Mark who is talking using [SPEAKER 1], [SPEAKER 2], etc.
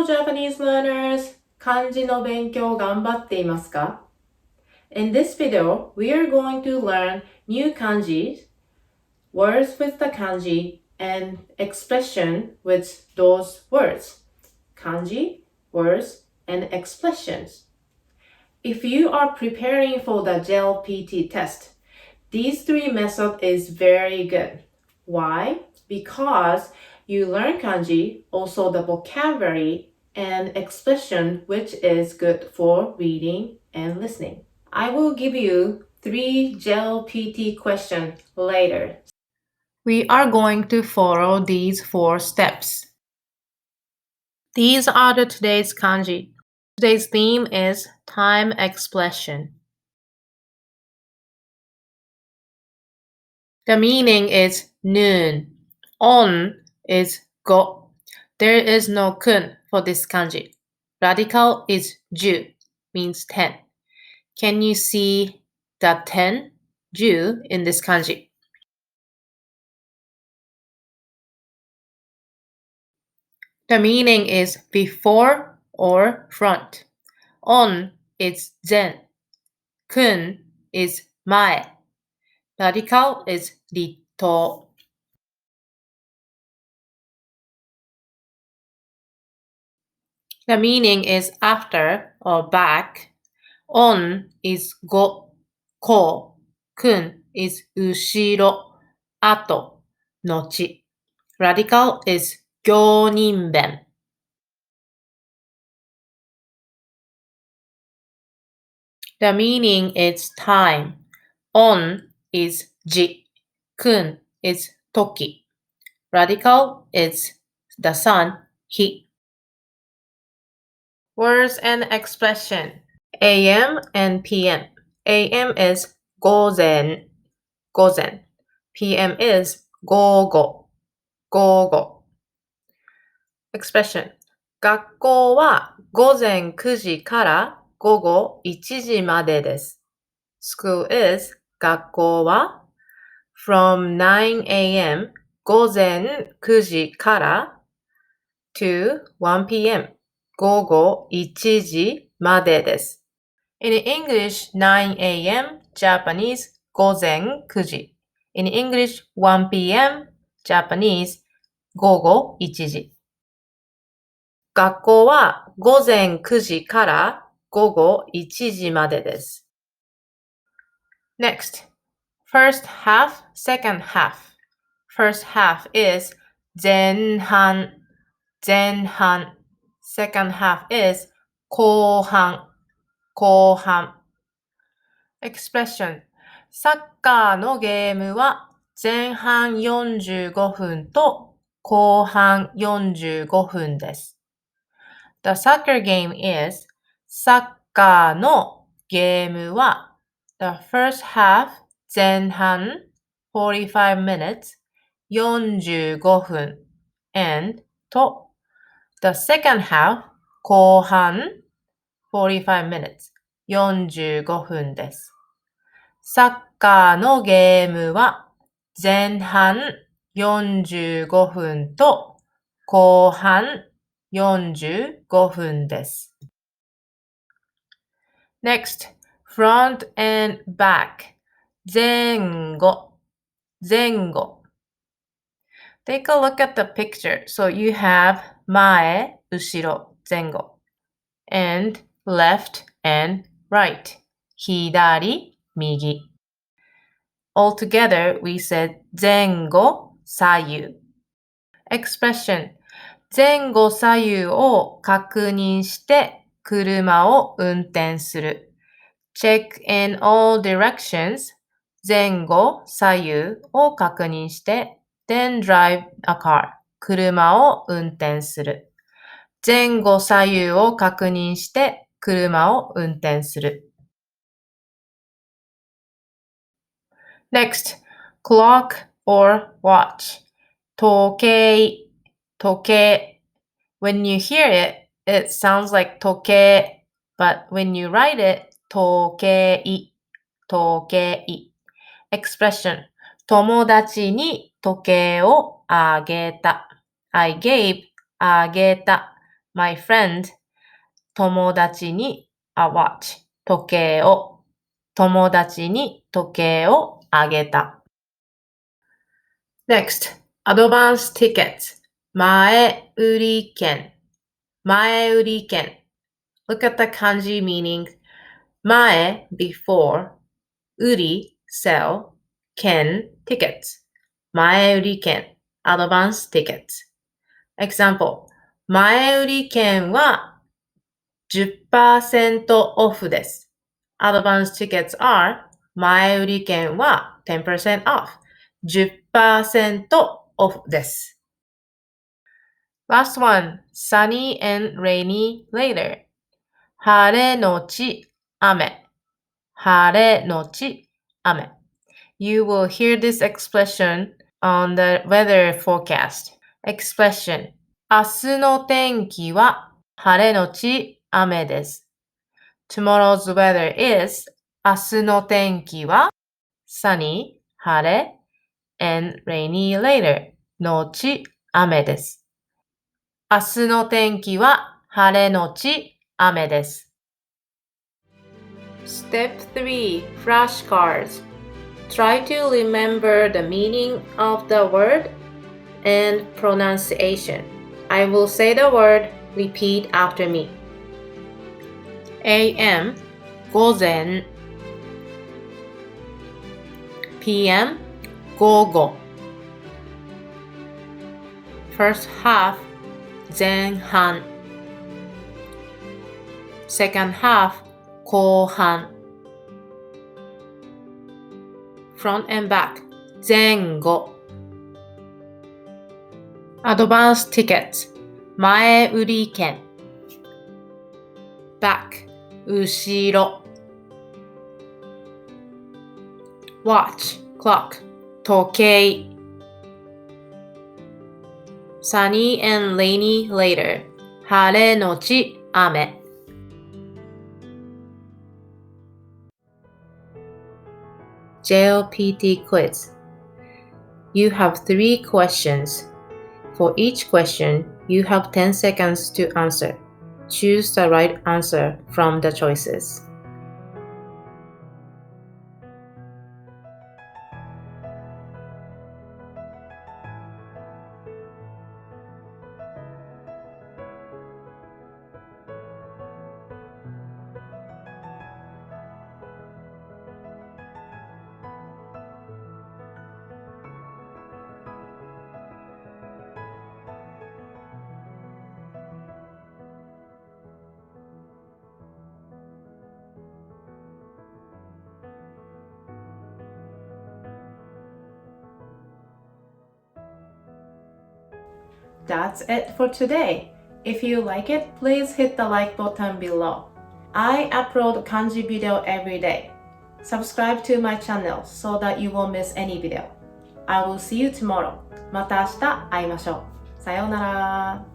[SPEAKER 1] Hello Japanese learners! 漢字の勉強頑張っていますか? In this video, we are going to learn new kanjis, words with the kanji, and expression with those words. Kanji, words, and expressions. If you are preparing for the JLPT test, these three methods is very good. Why? Because you learn kanji, also the vocabulary and expression, which is good for reading and listening. I will give you 3 JLPT questions later. We are going to follow these 4 steps. These are today's kanji. Today's theme is time expression. The meaning is noon. On is go. There is no kun for this kanji. Radical is ju, means 10. Can you see the 10, ju, in this kanji? The meaning is before or front. On is zen. Kun is mae. Radical is rito. The meaning is after or back. On is go, ko. Kun is ushiro, ato, nochi. Radical is gyoninben. The meaning is time. On is ji. Kun is toki. Radical is the sun, hi. Words and expression. AM and PM. AM is gozen, gozen. PM is gogo, gogo. Expression. 学校は午前9時から午後1時までです。School is 学校は from 9 a.m. 午前9時から to 1 p.m. 午後1時までです。In English, 9 a.m. Japanese 午前9時。In English, 1 p.m. Japanese 午後1時。学校は午前9時から午後1時までです。Next, first half, second half. First half is 前半、前半。Second half is 後半、後半。Expression. サッカーのゲームは前半45分と後半45分です。The soccer game is サッカーのゲームは the first half 前半45 minutes 45分 and と the second half 後半45 minutes 45分です。サッカーのゲームは前半45分と後半45分です。Next, front and back. 前後、前後。Take a look at the picture. So you have 前、後ろ、前後。And left and right. 左、右。Altogether, we said 前後、左右。Expression. 前後左右を確認して車を運転する。Check in all directions. 前後左右を確認して then drive a car. 車を運転する。前後左右を確認して車を運転する。Next, clock or watch. 時計、時計。When you hear it, it sounds like 時計, but when you write it, 時計、時計。Expression. 友達に時計をあげた。I gave, あげた。my friend 友達にwatch 時計を友達に時計をあげた。Next, advance tickets 前売り券前売り券 Look at the kanji meaning 前 before 売り sell 券 tickets 前売り券 advance tickets Example 前売り券は 10% off です。Advance tickets are 前売り券は 10% off 10% off です。Last one, sunny and rainy later 晴れのち雨晴れのち雨 You will hear this expression on the weather forecast. Expression 明日の天気は晴れのち雨です。Tomorrow's weather is 明日の天気は sunny 晴れ and rainy later のち雨です。明日の天気は晴れのち雨です。Step 3 Flashcards Try to remember the meaning of the word and pronunciation. I will say the word, repeat after me. AM 午前 PM 午後 First half 前半 Second half 後半 Front and back 前後 Advance tickets 前売り券 Back 後ろ Watch clock 時計 Sunny and rainy later 晴れのち雨JLPT Quiz You have 3 questions. For each question, you have 10 seconds to answer. Choose the right answer from the choices. That's it for today. If you like it, please hit the like button below. I upload kanji video every day. Subscribe to my channel so that you won't miss any video. I will see you tomorrow. また明日会いましょう。さようなら。